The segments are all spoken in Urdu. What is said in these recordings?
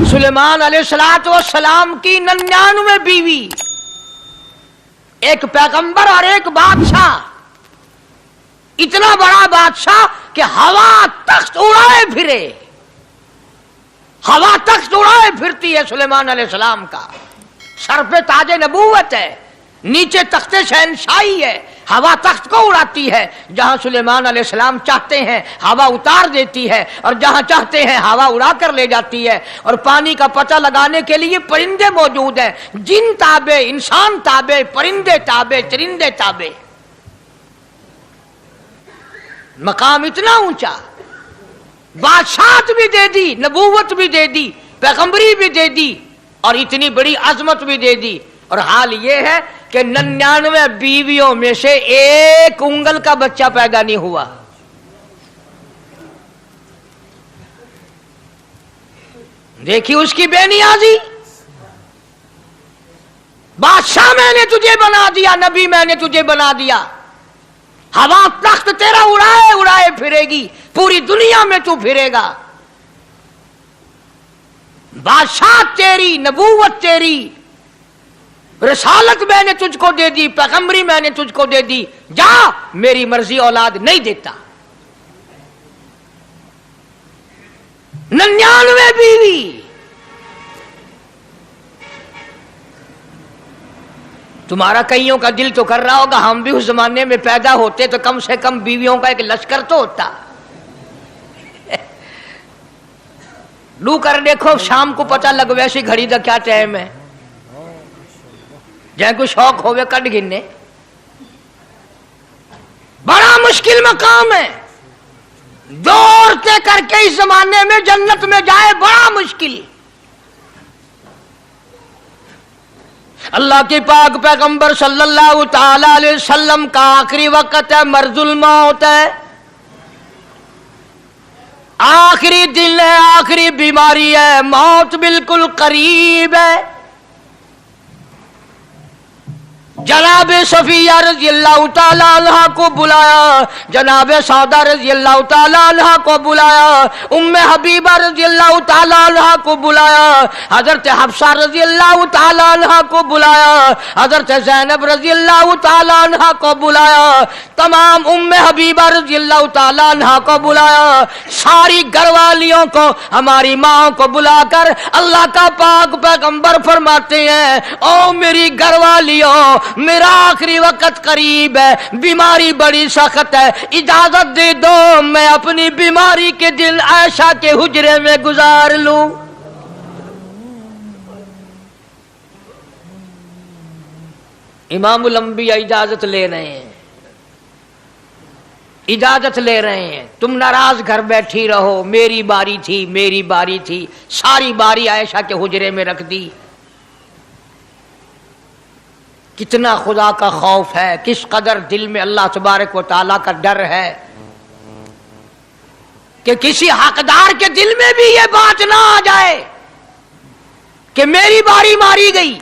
سلیمان علیہ السلام کی 99 بیوی، ایک پیغمبر اور ایک بادشاہ، اتنا بڑا بادشاہ کہ ہوا تخت اڑائے پھرے، ہوا تخت اڑائے پھرتی ہے سلیمان علیہ السلام کا، سر پہ تاج نبوت ہے، نیچے تخت شہنشاہی ہے، ہوا تخت کو اڑاتی ہے، جہاں سلیمان علیہ السلام چاہتے ہیں ہوا اتار دیتی ہے، اور جہاں چاہتے ہیں ہوا اڑا کر لے جاتی ہے، اور پانی کا پتہ لگانے کے لیے پرندے موجود ہیں، جن تابع، انسان تابع، پرندے تابع، چرندے تابع، مقام اتنا اونچا، بادشاہت بھی دے دی، نبوت بھی دے دی، پیغمبری بھی دے دی، اور اتنی بڑی عظمت بھی دے دی، اور حال یہ ہے کہ 99 بیویوں میں سے ایک انگل کا بچہ پیدا نہیں ہوا۔ دیکھی اس کی بے نیازی، بادشاہ میں نے تجھے بنا دیا، نبی میں نے تجھے بنا دیا، ہوا تخت تیرا اڑائے اڑائے پھرے گی، پوری دنیا میں تو پھرے گا، بادشاہ تیری، نبوت تیری، رسالت میں نے تجھ کو دے دی، پیغمبری میں نے تجھ کو دے دی، جا، میری مرضی اولاد نہیں دیتا۔ 99 بیوی، تمہارا کئیوں کا دل تو کر رہا ہوگا ہم بھی اس زمانے میں پیدا ہوتے تو کم سے کم بیویوں کا ایک لشکر تو ہوتا۔ لو کر دیکھو، شام کو پتہ لگ ویسی گھڑی دا کیا ٹائم ہے، جہاں کوئی شوق ہوئے کٹ گننے، بڑا مشکل مقام ہے، دو عورتیں کر کے اس زمانے میں جنت میں جائے بڑا مشکل۔ اللہ کے پاک پیغمبر صلی اللہ تعالی علیہ وسلم کا آخری وقت ہے، مرض الموت ہے، آخری دن ہے، آخری بیماری ہے، موت بالکل قریب ہے۔ جناب صفیہ رضی اللہ تعالی عنہ کو بلایا، جناب سعدہ رضی اللہ تعالی عنہ کو بلایا، ام حبیبہ رضی اللہ تعالی عنہ کو بلایا، حضرت حفصہ رضی اللہ تعالی عنہ کو بلایا، حضرت زینب رضی اللہ تعالی عنہ کو بلایا، تمام ام حبیبہ رضی اللہ تعالی عنہ کو بلایا، ساری گھر والیوں کو، ہماری ماں کو بلا کر اللہ کا پاک پیغمبر فرماتے ہیں، او میری گھر والیوں، میرا آخری وقت قریب ہے، بیماری بڑی سخت ہے، اجازت دے دو میں اپنی بیماری کے دن عائشہ کے حجرے میں گزار لوں۔ امام الانبیاء اجازت لے رہے ہیں، اجازت لے رہے ہیں، تم ناراض گھر بیٹھی رہو، میری باری تھی، میری باری تھی، ساری باری عائشہ کے حجرے میں رکھ دی۔ کتنا خدا کا خوف ہے، کس قدر دل میں اللہ تبارک و تعالیٰ کا ڈر ہے کہ کسی حقدار کے دل میں بھی یہ بات نہ آ جائے کہ میری باری ماری گئی۔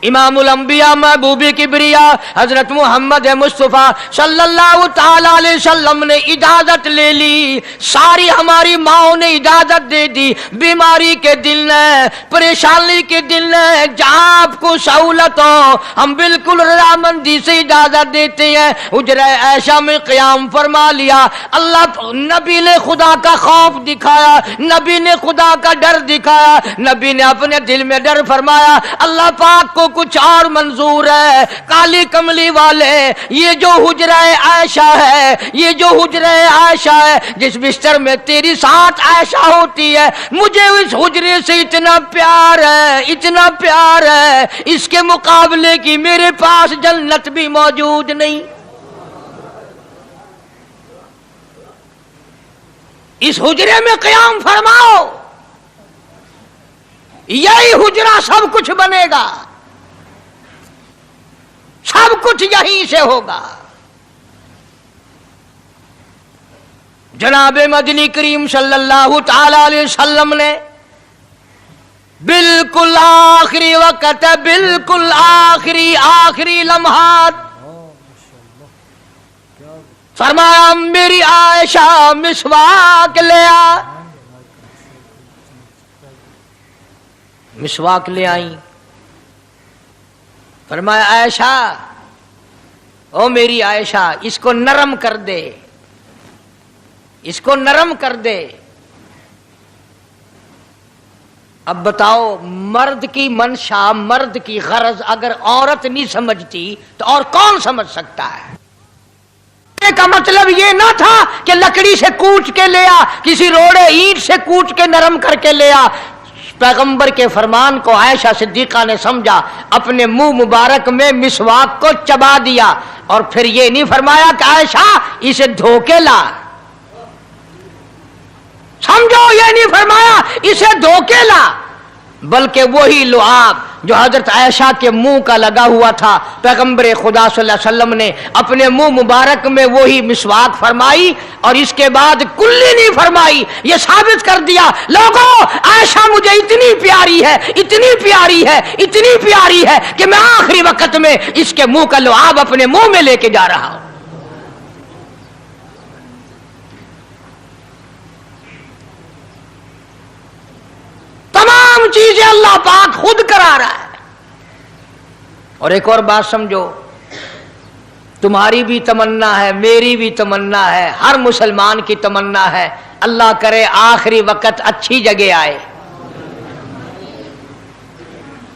امام الانبیاء محبوب کبریا حضرت محمد مصطفیٰ صلی اللہ تعالی علیہ وسلم نے اجازت لے لی، ساری ہماری ماؤں نے اجازت دے دی، بیماری کے دن ہے، پریشانی کے دن ہے، جہاں آپ کو سہولت ہو ہم بالکل رضامندی سے اجازت دیتے ہیں۔ حجرہ عائشہ میں قیام فرما لیا، اللہ نبی نے خدا کا خوف دکھایا، نبی نے خدا کا ڈر دکھایا، نبی نے اپنے دل میں ڈر فرمایا اللہ پاک کو کچھ اور منظور ہے، کالی کملی والے، یہ جو حجرہ عائشہ ہے، یہ جو حجرہ عائشہ ہے جس بستر میں تیری ساتھ عائشہ ہوتی ہے، مجھے اس حجرے سے اتنا پیار ہے، اتنا پیار ہے، اس کے مقابلے کی میرے پاس جنت بھی موجود نہیں۔ اس حجرے میں قیام فرماؤ، یہی حجرہ سب کچھ بنے گا، سب کچھ یہیں سے ہوگا۔ جناب مدنی کریم صلی اللہ تعالی علیہ وسلم نے بالکل آخری وقت ہے، بالکل آخری لمحات فرمایا میری عائشہ مسواک لے آ، مسواک لے آئیں. فرمایا عائشہ، او میری عائشہ، اس کو نرم کر دے، اس کو نرم کر دے. اب بتاؤ، مرد کی منشا، مرد کی غرض اگر عورت نہیں سمجھتی تو اور کون سمجھ سکتا ہے؟ کا مطلب یہ نہ تھا کہ لکڑی سے کوٹ کے لیا، کسی روڑے اینٹ سے کوٹ کے نرم کر کے لیا. پیغمبر کے فرمان کو عائشہ صدیقہ نے سمجھا، اپنے منہ مبارک میں مسواک کو چبا دیا، اور پھر یہ نہیں فرمایا کہ عائشہ اسے دھو کے لا. سمجھو، یہ نہیں فرمایا اسے دھو کے لا، بلکہ وہی لعاب جو حضرت عائشہ کے منہ کا لگا ہوا تھا، پیغمبر خدا صلی اللہ علیہ وسلم نے اپنے منہ مبارک میں وہی مسواک فرمائی، اور اس کے بعد کلی نہیں فرمائی. یہ ثابت کر دیا، لوگوں، عائشہ مجھے اتنی پیاری ہے، اتنی پیاری ہے، اتنی پیاری ہے کہ میں آخری وقت میں اس کے منہ کا لعاب اپنے منہ میں لے کے جا رہا ہوں. تمام چیزیں اللہ پاک خود کرا رہا ہے. اور ایک اور بات سمجھو، تمہاری بھی تمنا ہے، میری بھی تمنا ہے، ہر مسلمان کی تمنا ہے، اللہ کرے آخری وقت اچھی جگہ آئے.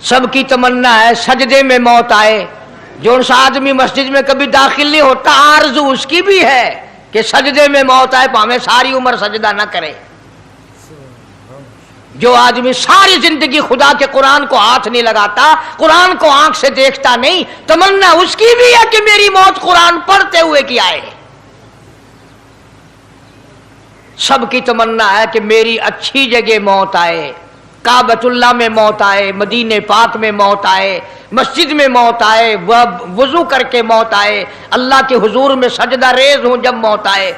سب کی تمنا ہے سجدے میں موت آئے. جو آدمی مسجد میں کبھی داخل نہیں ہوتا، آرزو اس کی بھی ہے کہ سجدے میں موت آئے، ہمیں ساری عمر سجدہ نہ کرے. جو آدمی ساری زندگی خدا کے قرآن کو ہاتھ نہیں لگاتا، قرآن کو آنکھ سے دیکھتا نہیں، تمنا اس کی بھی ہے کہ میری موت قرآن پڑھتے ہوئے کی آئے. سب کی تمنا ہے کہ میری اچھی جگہ موت آئے، کعبۃ اللہ میں موت آئے، مدینہ پاک میں موت آئے، مسجد میں موت آئے، وضو کر کے موت آئے، اللہ کے حضور میں سجدہ ریز ہوں جب موت آئے.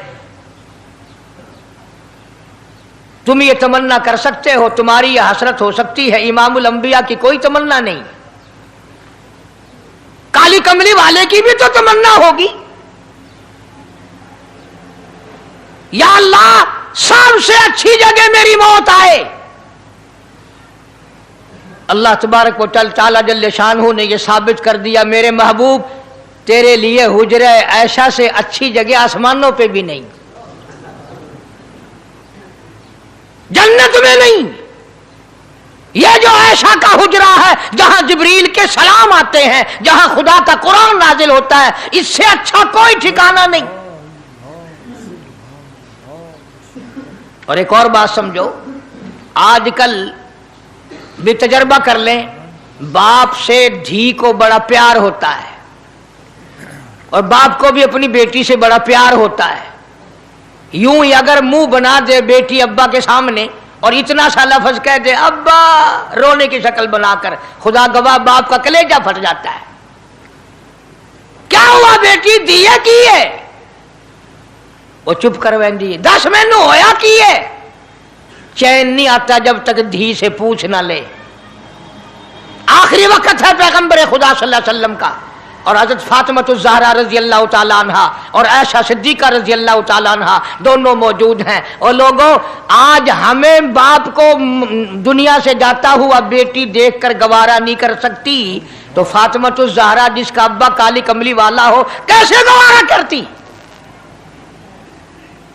تم یہ تمنا کر سکتے ہو، تمہاری یہ حسرت ہو سکتی ہے. امام الانبیاء کی کوئی تمنا نہیں. کالی کملی والے کی بھی تو تمنا ہوگی، یا اللہ سب سے اچھی جگہ میری موت آئے. اللہ تبارک و تعالی جل شانہ نے یہ ثابت کر دیا، میرے محبوب تیرے لیے حجرہ عائشہ سے اچھی جگہ آسمانوں پہ بھی نہیں، جنت میں نہیں. یہ جو عائشہ کا حجرہ ہے، جہاں جبریل کے سلام آتے ہیں، جہاں خدا کا قرآن نازل ہوتا ہے، اس سے اچھا کوئی ٹھکانہ نہیں. اور ایک اور بات سمجھو، آج کل بھی تجربہ کر لیں، باپ سے دھی کو بڑا پیار ہوتا ہے، اور باپ کو بھی اپنی بیٹی سے بڑا پیار ہوتا ہے. یوں ہی اگر منہ بنا دے بیٹی ابا کے سامنے اور اتنا سا لفظ کہہ دے ابا، رونے کی شکل بنا کر، خدا گواہ باپ کا کلیجہ پھٹ جاتا ہے. کیا ہوا بیٹی، دیے کی ہے؟ وہ چپ کر ویندی، 10 مہینوں ہویا کی ہے. چین نہیں آتا جب تک دھی سے پوچھ نہ لے. آخری وقت ہے پیغمبر خدا صلی اللہ علیہ وسلم کا، اور حضرت فاطمۃ الزہرا رضی اللہ تعالی عنہا اور عائشہ صدیقہ رضی اللہ تعالی عنہا دونوں موجود ہیں. اور لوگوں، آج ہمیں باپ کو دنیا سے جاتا ہوا بیٹی دیکھ کر گوارا نہیں کر سکتی، تو فاطمۃ الزہرا جس کا ابا کالی کملی والا ہو کیسے گوارا کرتی؟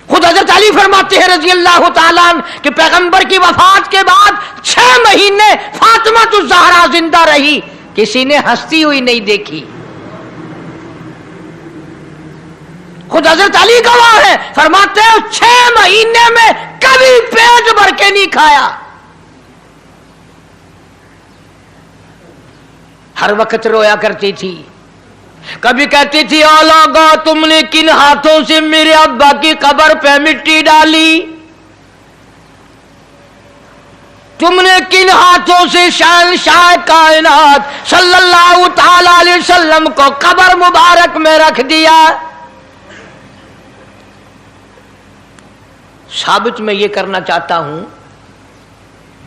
خود حضرت علی فرماتے ہیں رضی اللہ تعالیٰ عنہ کہ پیغمبر کی وفات کے بعد 6 مہینے فاطمۃ الزہرا زندہ رہی، کسی نے ہنستی ہوئی نہیں دیکھی. خود حضرت علی گواہ ہے، فرماتے ہیں 6 مہینے میں کبھی پیٹ بھر کے نہیں کھایا، ہر وقت رویا کرتی تھی. کبھی کہتی تھی، او لوگو تم نے کن ہاتھوں سے میرے ابا کی قبر پہ مٹی ڈالی، تم نے کن ہاتھوں سے شہنشاہ کائنات صلی اللہ تعالی علیہ وسلم کو قبر مبارک میں رکھ دیا. ثابت میں یہ کرنا چاہتا ہوں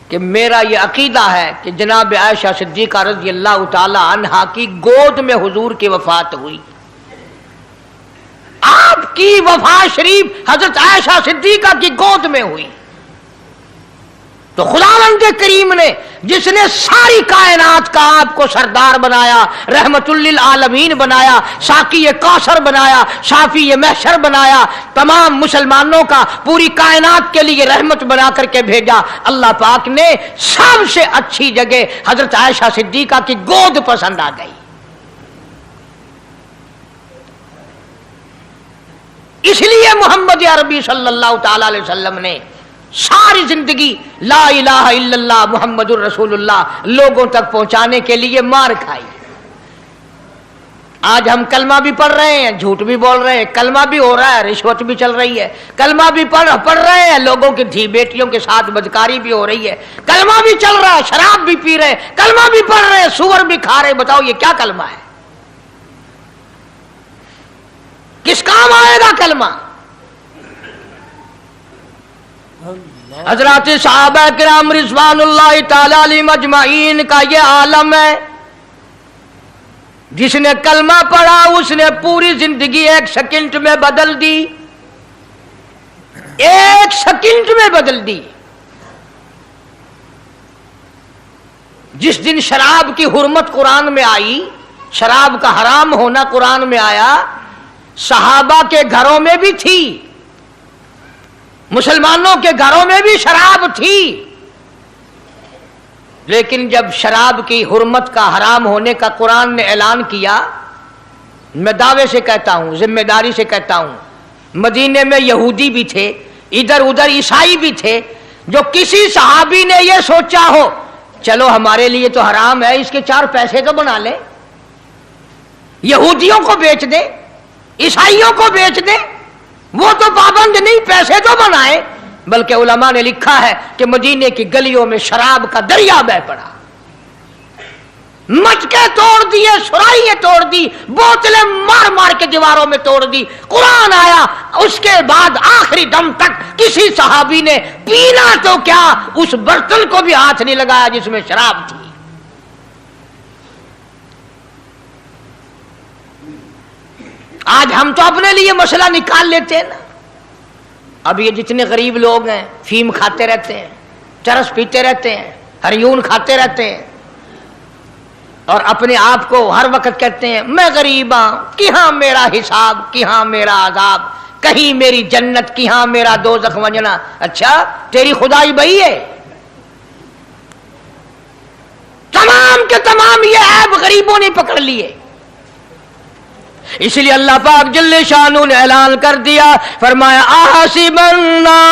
کہ میرا یہ عقیدہ ہے کہ جناب عائشہ صدیقہ رضی اللہ تعالی عنہا کی گود میں حضور کی وفات ہوئی. آپ کی وفات شریف حضرت عائشہ صدیقہ کی گود میں ہوئی. تو خداوند کے کریم نے جس نے ساری کائنات کا آپ کو سردار بنایا، رحمت للعالمین بنایا، ساقی کوثر بنایا، شافی محشر بنایا، تمام مسلمانوں کا پوری کائنات کے لیے رحمت بنا کر کے بھیجا، اللہ پاک نے سب سے اچھی جگہ حضرت عائشہ صدیقہ کی گود پسند آ گئی۔ اس لیے محمد عربی صلی اللہ تعالی علیہ وسلم نے ساری زندگی لا الہ الا اللہ محمد الرسول اللہ لوگوں تک پہنچانے کے لیے مار کھائی۔ آج ہم کلمہ بھی پڑھ رہے ہیں، جھوٹ بھی بول رہے ہیں، کلمہ بھی ہو رہا ہے، رشوت بھی چل رہی ہے، کلمہ بھی پڑھ رہے ہیں، لوگوں کی دھی بیٹیوں کے ساتھ بدکاری بھی ہو رہی ہے، کلمہ بھی چل رہا ہے، شراب بھی پی رہے ہیں، کلمہ بھی پڑھ رہے ہیں، سور بھی کھا رہے ہیں۔ بتاؤ یہ کیا کلمہ ہے؟ کس کام آئے گا کلمہ؟ حضرات صحابہ کرام رضوان اللہ تعالی علیہم اجمعین کا یہ عالم ہے، جس نے کلمہ پڑھا اس نے پوری زندگی ایک سیکنڈ میں بدل دی، ایک سیکنڈ میں بدل دی۔ جس دن شراب کی حرمت قرآن میں آئی، شراب کا حرام ہونا قرآن میں آیا، صحابہ کے گھروں میں بھی تھی، مسلمانوں کے گھروں میں بھی شراب تھی، لیکن جب شراب کی حرمت کا حرام ہونے کا قرآن نے اعلان کیا، میں دعوے سے کہتا ہوں، ذمہ داری سے کہتا ہوں، مدینے میں یہودی بھی تھے، ادھر ادھر عیسائی بھی تھے، جو کسی صحابی نے یہ سوچا ہو چلو ہمارے لیے تو حرام ہے، اس کے 4 پیسے تو بنا لیں، یہودیوں کو بیچ دیں، عیسائیوں کو بیچ دیں، وہ تو پابند نہیں، پیسے تو بنائے۔ بلکہ علماء نے لکھا ہے کہ مدینے کی گلیوں میں شراب کا دریا بہ پڑا، مٹکے توڑ دیے، سرائیاں توڑ دی، بوتلیں مار مار کے دیواروں میں توڑ دی۔ قرآن آیا، اس کے بعد آخری دم تک کسی صحابی نے پینا تو کیا اس برتن کو بھی ہاتھ نہیں لگایا جس میں شراب تھی۔ آج ہم تو اپنے لیے مسئلہ نکال لیتے ہیں نا۔ اب یہ جتنے غریب لوگ ہیں فیم کھاتے رہتے ہیں، چرس پیتے رہتے ہیں، ہریون کھاتے رہتے ہیں، اور اپنے آپ کو ہر وقت کہتے ہیں میں غریب ہوں، کہاں میرا حساب، کہاں میرا عذاب، کہیں میری جنت، کہاں میرا دوزخ وجنا۔ اچھا تیری خدائی بھئی ہے؟ تمام کے تمام یہ عیب غریبوں نے پکڑ لیے۔ اس لیے اللہ پاک جل شانہ نے اعلان کر دیا، فرمایا احسب الناس،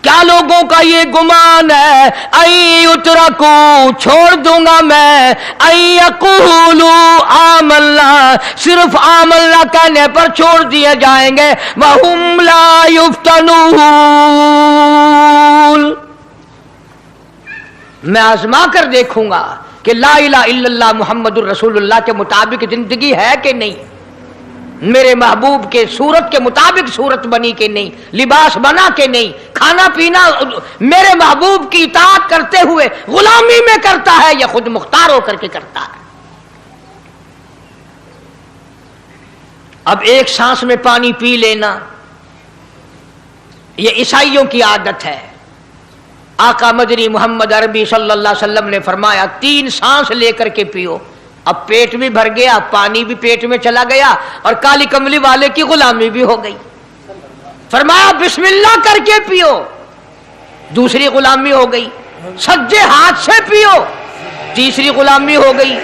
کیا لوگوں کا یہ گمان ہے، ان یترکوا، چھوڑ دوں گا میں، ان یقولوا آمنا، صرف آمنا کہنے پر چھوڑ دیے جائیں گے، وہم لا یفتنون، میں آزما کر دیکھوں گا کہ لا الہ الا اللہ محمد الرسول اللہ کے مطابق زندگی ہے کہ نہیں، میرے محبوب کے صورت کے مطابق صورت بنی کہ نہیں، لباس بنا کہ نہیں، کھانا پینا میرے محبوب کی اطاعت کرتے ہوئے غلامی میں کرتا ہے یا خود مختار ہو کر کے کرتا ہے۔ اب ایک سانس میں پانی پی لینا یہ عیسائیوں کی عادت ہے۔ آقا مدنی محمد عربی صلی اللہ علیہ وسلم نے فرمایا 3 سانس لے کر کے پیو، اب پیٹ بھی بھر گیا، پانی بھی پیٹ میں چلا گیا، اور کالی کملی والے کی غلامی بھی ہو گئی۔ فرمایا بسم اللہ کر کے پیو، دوسری غلامی ہو گئی، سجے ہاتھ سے پیو، تیسری غلامی ہو گئی،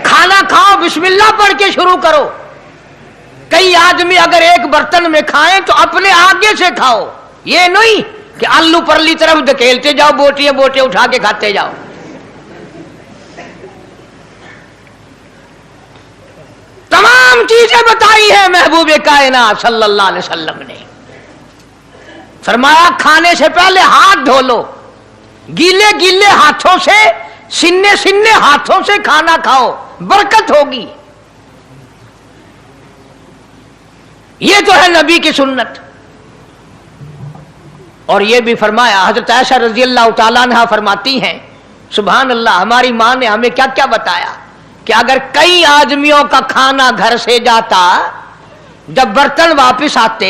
کھانا کھاؤ بسم اللہ پڑھ کے شروع کرو۔ کئی آدمی اگر ایک برتن میں کھائیں تو اپنے آگے سے کھاؤ، یہ نہیں کہ آلو پرلی طرف دھکیلتے جاؤ، بوٹیاں بوٹیاں اٹھا کے کھاتے جاؤ۔ تمام چیزیں بتائی ہیں محبوب کائنات صلی اللہ علیہ وسلم نے۔ فرمایا کھانے سے پہلے ہاتھ دھو لو، گیلے گیلے ہاتھوں سے، سننے سننے ہاتھوں سے کھانا کھاؤ، برکت ہوگی۔ یہ تو ہے نبی کی سنت۔ اور یہ بھی فرمایا، حضرت عائشہ رضی اللہ تعالیٰ عنہ فرماتی ہیں سبحان اللہ، ہماری ماں نے ہمیں کیا کیا بتایا کہ اگر کئی آدمیوں کا کھانا گھر سے جاتا، جب برتن واپس آتے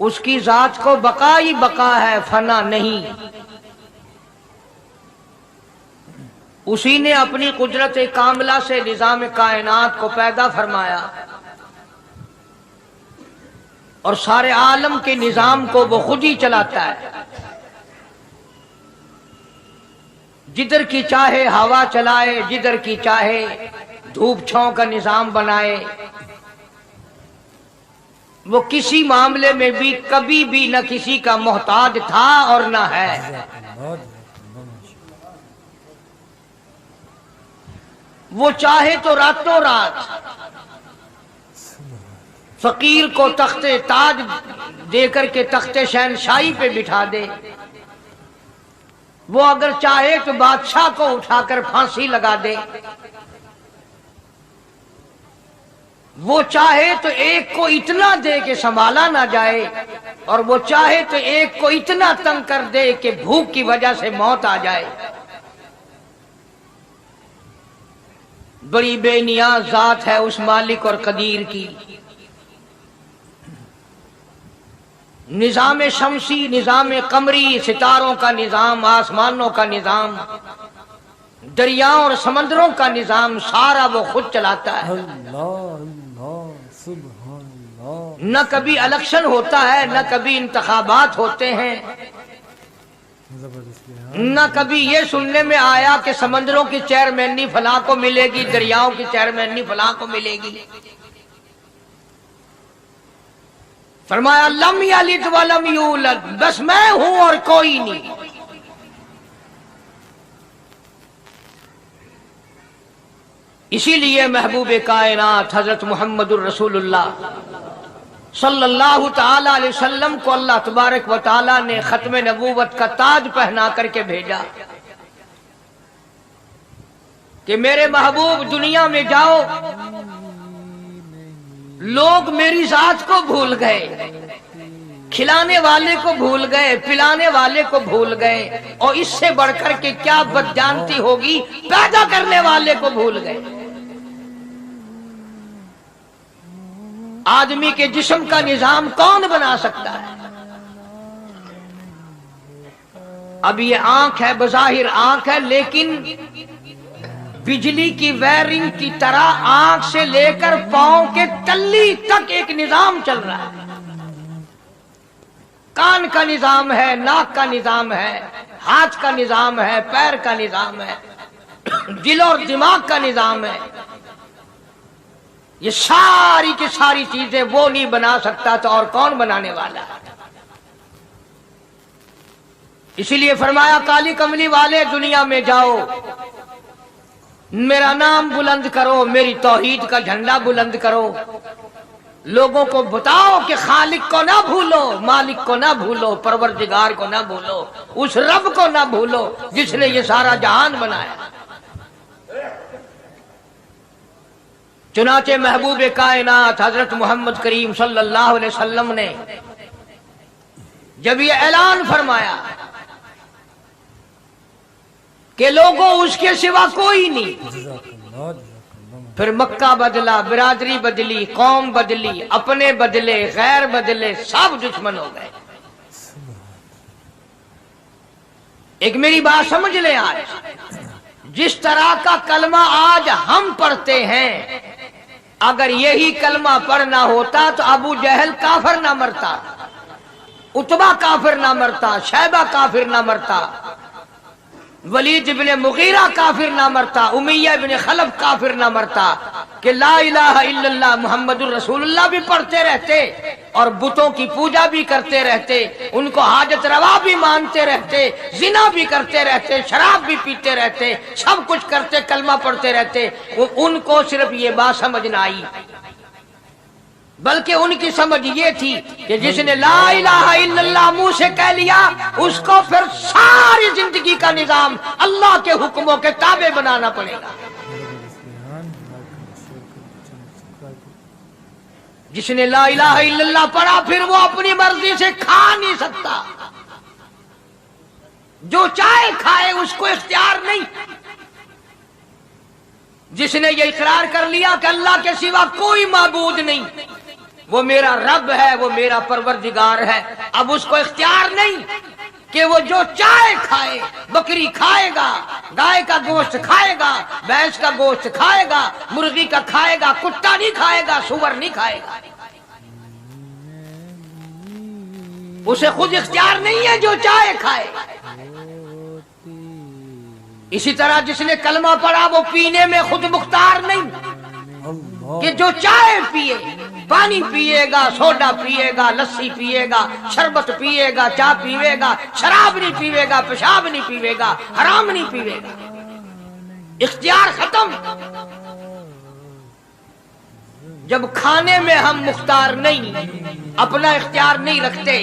اس کی ذات کو بقا ہی بقا ہے، فنا نہیں۔ اسی نے اپنی قدرت کاملہ سے نظام کائنات کو پیدا فرمایا اور سارے عالم کے نظام کو وہ خود ہی چلاتا ہے۔ جدھر کی چاہے ہوا چلائے، جدھر کی چاہے دھوپ چھاؤں کا نظام بنائے، وہ کسی معاملے میں بھی کبھی بھی نہ کسی کا محتاج تھا اور نہ ہے۔ وہ چاہے تو راتوں رات فقیر کو تخت تاج دے کر کے تخت شہنشاہی پہ بٹھا دے، وہ اگر چاہے تو بادشاہ کو اٹھا کر پھانسی لگا دے، وہ چاہے تو ایک کو اتنا دے کہ سنبھالا نہ جائے، اور وہ چاہے تو ایک کو اتنا تنگ کر دے کہ بھوک کی وجہ سے موت آ جائے۔ بڑی بے نیاز ذات ہے اس مالک اور قدیر کی۔ نظام شمسی، نظام قمری، ستاروں کا نظام، آسمانوں کا نظام، دریاؤں اور سمندروں کا نظام، سارا وہ خود چلاتا ہے۔ نہ کبھی الیکشن ہوتا ہے، نہ کبھی انتخابات ہوتے ہیں، نہ کبھی یہ سننے میں آیا کہ سمندروں کی چیئرمینی فلاں کو ملے گی، دریاؤں کی چیئرمینی فلاں کو ملے گی۔ فرمایا لم یلد ولم یولد، بس میں ہوں اور کوئی نہیں۔ اسی لیے محبوب کائنات حضرت محمد الرسول اللہ صلی اللہ تعالی علیہ وسلم کو اللہ تبارک و تعالی نے ختم نبوت کا تاج پہنا کر کے بھیجا کہ میرے محبوب دنیا میں جاؤ، لوگ میری ذات کو بھول گئے، کھلانے والے کو بھول گئے، پلانے والے کو بھول گئے، اور اس سے بڑھ کر کے کیا بدجانتی ہوگی، پیدا کرنے والے کو بھول گئے۔ آدمی کے جسم کا نظام کون بنا سکتا ہے؟ اب یہ آنکھ ہے، بظاہر آنکھ ہے، لیکن بجلی کی وائرنگ کی طرح آنکھ سے لے کر پاؤں کے تلی تک ایک نظام چل رہا ہے۔ کان کا نظام ہے، ناک کا نظام ہے، ہاتھ کا نظام ہے، پیر کا نظام ہے، دل اور دماغ کا نظام ہے۔ یہ ساری کی ساری چیزیں وہ نہیں بنا سکتا تو اور کون بنانے والا ہے؟ اسی لیے فرمایا کالی کملی والے دنیا میں جاؤ، میرا نام بلند کرو، میری توحید کا جھنڈا بلند کرو، لوگوں کو بتاؤ کہ خالق کو نہ بھولو، مالک کو نہ بھولو، پروردگار کو نہ بھولو، اس رب کو نہ بھولو جس نے یہ سارا جہان بنایا۔ چنانچہ محبوب کائنات حضرت محمد کریم صلی اللہ علیہ وسلم نے جب یہ اعلان فرمایا کہ لوگوں اس کے سوا کوئی نہیں، پھر مکہ بدلا، برادری بدلی، قوم بدلی، اپنے بدلے، غیر بدلے، سب دشمن ہو گئے۔ ایک میری بات سمجھ لیں، آج جس طرح کا کلمہ آج ہم پڑھتے ہیں، اگر یہی کلمہ پڑھنا ہوتا تو ابو جہل کافر نہ مرتا، عتبہ کافر نہ مرتا، شیبہ کافر نہ مرتا، ولید بن مغیرہ کافر نہ مرتا، امیہ بن خلف کافر نہ مرتا، کہ لا الہ الا اللہ محمد الرسول اللہ بھی پڑھتے رہتے اور بتوں کی پوجا بھی کرتے رہتے، ان کو حاجت روا بھی مانتے رہتے، زنا بھی کرتے رہتے، شراب بھی پیتے رہتے، سب کچھ کرتے، کلمہ پڑھتے رہتے۔ ان کو صرف یہ بات سمجھ نہ آئی، بلکہ ان کی سمجھ یہ تھی کہ جس نے لا الہ الا اللہ منہ سے کہہ لیا، اس کو پھر ساری زندگی کا نظام اللہ کے حکموں کے تابع بنانا پڑے گا۔ جس نے لا الہ الا اللہ پڑھا، پھر وہ اپنی مرضی سے کھا نہیں سکتا، جو چاہے کھائے، اس کو اختیار نہیں۔ جس نے یہ اقرار کر لیا کہ اللہ کے سوا کوئی معبود نہیں، وہ میرا رب ہے، وہ میرا پروردگار ہے۔ اب اس کو اختیار نہیں کہ وہ جو چاہے کھائے، بکری کھائے گا، گائے کا گوشت کھائے گا، بھینس کا گوشت کھائے گا، مرغی کا کھائے گا، کتا نہیں کھائے گا، سور نہیں کھائے گا۔ اسے خود اختیار نہیں ہے، جو چاہے کھائے۔ اسی طرح جس نے کلمہ پڑھا وہ پینے میں خود مختار نہیں کہ جو چاہے پیے، پانی پیے گا، سوڈا پیے گا، لسی پیے گا، شربت پیے گا، چائے پیے گا، شراب نہیں پیے گا، پیشاب نہیں پیے گا، حرام نہیں پیے گا۔ اختیار ختم۔ جب کھانے میں ہم مختار نہیں، اپنا اختیار نہیں رکھتے،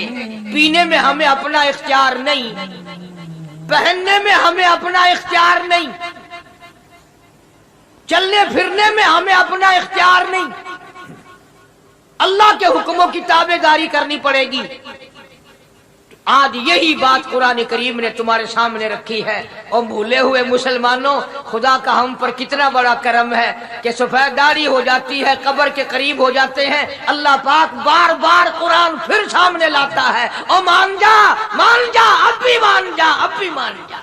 پینے میں ہمیں اپنا اختیار نہیں، پہننے میں ہمیں اپنا اختیار نہیں، چلنے پھرنے میں ہمیں اپنا اختیار نہیں، اللہ کے حکموں کی تابع داری کرنی پڑے گی۔ آج یہی بات قرآن کریم نے تمہارے سامنے رکھی ہے۔ اور بھولے ہوئے مسلمانوں، خدا کا ہم پر کتنا بڑا کرم ہے کہ سفید داڑھی ہو جاتی ہے، قبر کے قریب ہو جاتے ہیں، اللہ پاک بار بار قرآن پھر سامنے لاتا ہے، اور مان جا، مان جا، اب بھی مان جا، اب بھی مان جا۔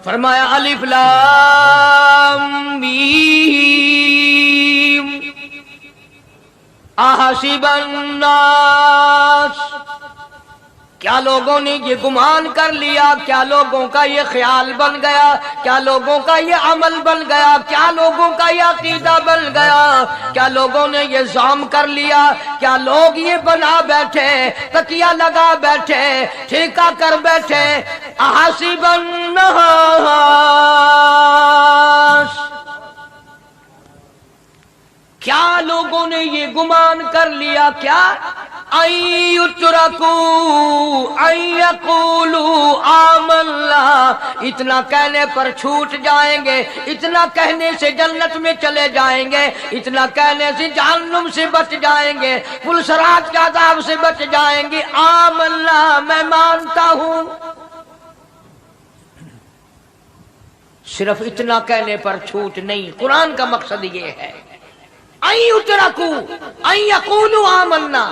فرمایا الف لام میم احسب الناس، کیا لوگوں نے یہ گمان کر لیا، کیا لوگوں کا یہ خیال بن گیا، کیا لوگوں کا یہ عمل بن گیا، کیا لوگوں کا یہ عقیدہ بن گیا، کیا لوگوں نے یہ زعم کر لیا، کیا لوگ یہ بنا بیٹھے، تکیہ لگا بیٹھے، ٹھیکہ کر بیٹھے، احسب الناس، کیا لوگوں نے یہ گمان کر لیا، کیا ان یترکوا ان یقولوا آمنا، اتنا کہنے پر چھوٹ جائیں گے، اتنا کہنے سے جنت میں چلے جائیں گے، اتنا کہنے سے جہنم سے بچ جائیں گے، پلسرات کے عذاب سے بچ جائیں گے، آمنا میں مانتا ہوں۔ صرف اتنا کہنے پر چھوٹ نہیں، قرآن کا مقصد یہ ہے ان یترکوا ان یقولوا آمنا،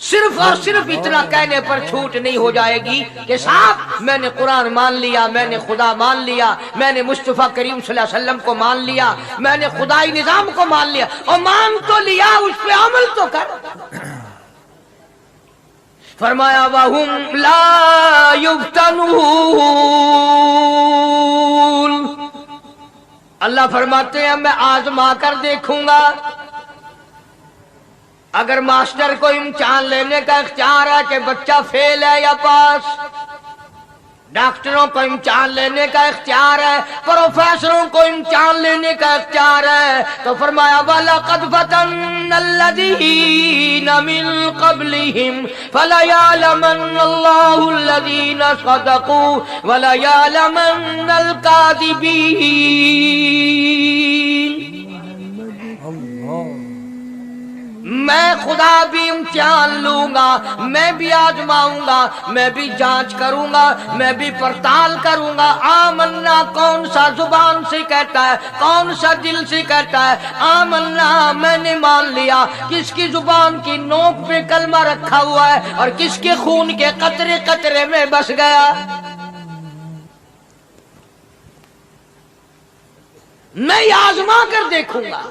صرف اور صرف اتنا کہنے پر چھوٹ نہیں ہو جائے گی کہ صاحب میں نے قرآن مان لیا، میں نے خدا مان لیا، میں نے مصطفیٰ کریم صلی اللہ علیہ وسلم کو مان لیا، میں نے خدائی نظام کو مان لیا، اور مان تو لیا، اس پہ عمل تو کر۔ فرمایا وَهُمْ لَا يُفْتَنُونَ، اللہ فرماتے ہیں میں آزما کر دیکھوں گا۔ اگر ماسٹر کو امتحان لینے کا اختیار ہے کہ بچہ فیل ہے یا پاس، ڈاکٹروں کو امتحان لینے کا اختیار ہے، پروفیسروں کو امتحان لینے کا اختیار ہے، تو فرمایا وَلَقَدْ فَتَنَّا الَّذِينَ مِن قَبْلِهِمْ فَلَيَعْلَمَنَّ اللَّهُ الَّذِينَ صَدَقُوا وَلَيَعْلَمَنَّ الْكَاذِبِينَ۔ میں خدا بھی امتحان لوں گا، میں بھی آزماؤں گا، میں بھی جانچ کروں گا، میں بھی پڑتال کروں گا۔ آمنا کون سا زبان سے کہتا ہے، کون سا دل سے کہتا ہے آمنا میں نے مان لیا، کس کی زبان کی نوک پہ کلمہ رکھا ہوا ہے اور کس کے خون کے قطرے قطرے میں بس گیا۔ میں یہ آزما کر دیکھوں گا،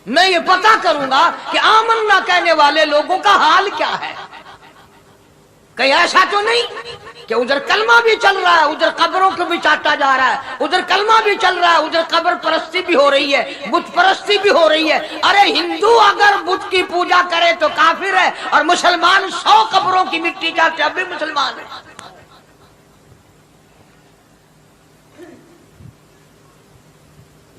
میں یہ پتہ کروں گا کہ آمنا کہنے والے لوگوں کا حال کیا ہے۔ کہیں ایسا تو نہیں کہ ادھر کلمہ بھی چل رہا ہے، ادھر قبروں کو بھی چاٹا جا رہا ہے، ادھر کلمہ بھی چل رہا ہے، ادھر قبر پرستی بھی ہو رہی ہے، بت پرستی بھی ہو رہی ہے۔ ارے ہندو اگر بت کی پوجا کرے تو کافر ہے، اور مسلمان 100 قبروں کی مٹی چاٹے اب بھی مسلمان ہے۔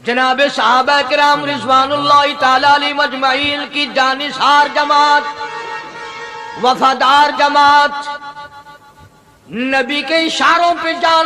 جناب صحابہ کرام رضوان اللہ تعالی علیہم اجمعین کی جانثار جماعت، وفادار جماعت، نبی کے اشاروں پہ جان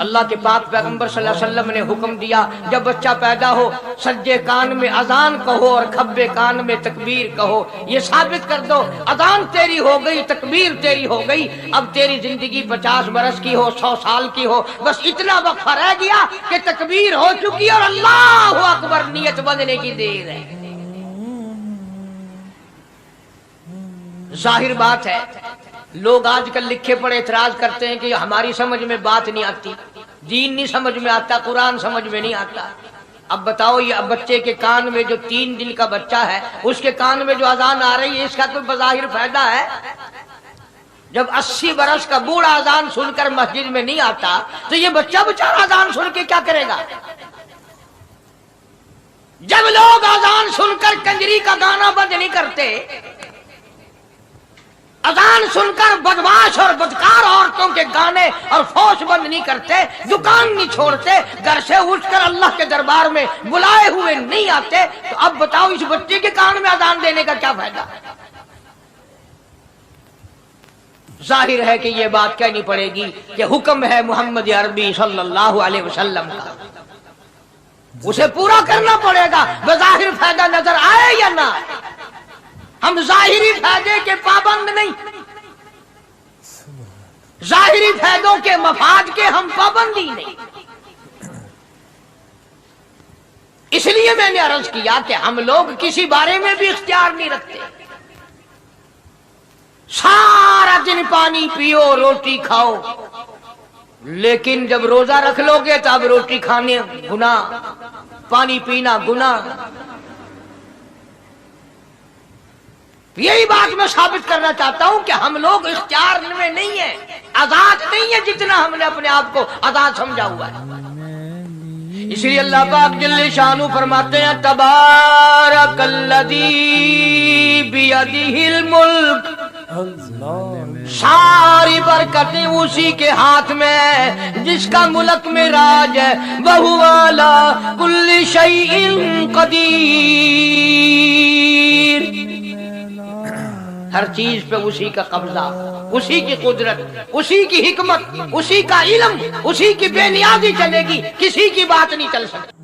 اللہ کے پاک پیغمبر صلی اللہ علیہ وسلم نے حکم دیا جب بچہ پیدا ہو سجے کان میں اذان کہو اور کھبے کان میں تکبیر کہو. یہ ثابت کر دو اذان تیری ہو گئی تکبیر تیری ہو گئی. اب تیری زندگی 50 برس کی ہو 100 سال کی ہو بس اتنا وقفہ رہ گیا کہ تکبیر ہو چکی اور اللہ اکبر نیت بندنے کی دیر ہے. ظاہر بات ہے لوگ آج کل لکھے پڑے اعتراض کرتے ہیں کہ ہماری سمجھ میں بات نہیں آتی, دین نہیں سمجھ میں آتا, قرآن سمجھ میں نہیں آتا. اب بتاؤ یہ اب بچے کے کان میں جو 3 دن کا بچہ ہے اس کے کان میں جو اذان آ رہی ہے اس کا کوئی بظاہر فائدہ ہے؟ جب 80 برس کا بوڑھا اذان سن کر مسجد میں نہیں آتا تو یہ بچہ بیچارہ اذان سن کے کیا کرے گا؟ جب لوگ اذان سن کر کنجری کا گانا بند نہیں کرتے, اذان سن کر بدماش اور بدکار عورتوں کے گانے اور فوش بند نہیں کرتے, دکان نہیں چھوڑتے, گھر سے اٹھ کر اللہ کے دربار میں بلائے ہوئے نہیں آتے, تو اب بتاؤ اس بچے کے کان میں اذان دینے کا کیا فائدہ؟ ظاہر ہے کہ یہ بات کہنی پڑے گی کہ حکم ہے محمد عربی صلی اللہ علیہ وسلم کا, اسے پورا کرنا پڑے گا بظاہر فائدہ نظر آئے یا نہ. ہم ظاہری فائدے کے پابند نہیں, ظاہری فائدوں کے مفاد کے ہم پابندی نہیں. اس لیے میں نے عرض کیا کہ ہم لوگ کسی بارے میں بھی اختیار نہیں رکھتے. سارا دن پانی پیو روٹی کھاؤ, لیکن جب روزہ رکھ لو گے تو اب روٹی کھانے گناہ, پانی پینا گناہ. یہی بات میں ثابت کرنا چاہتا ہوں کہ ہم لوگ اختیار میں نہیں ہیں, آزاد نہیں ہے جتنا ہم نے اپنے آپ کو آزاد سمجھا ہوا ہے. اس لیے اللہ پاک جل شانہ فرماتے ہیں تبارک الذی بیدہ الملک, ساری برکتیں اسی کے ہاتھ میں جس کا ملک میں راج ہے. وَهُوَ عَلَى كُلِّ شَيْءٍ قدیر, ہر چیز پہ اسی کا قبضہ, اسی کی قدرت, اسی کی حکمت, اسی کا علم, اسی کی بے نیازی چلے گی, کسی کی بات نہیں چل سکتی.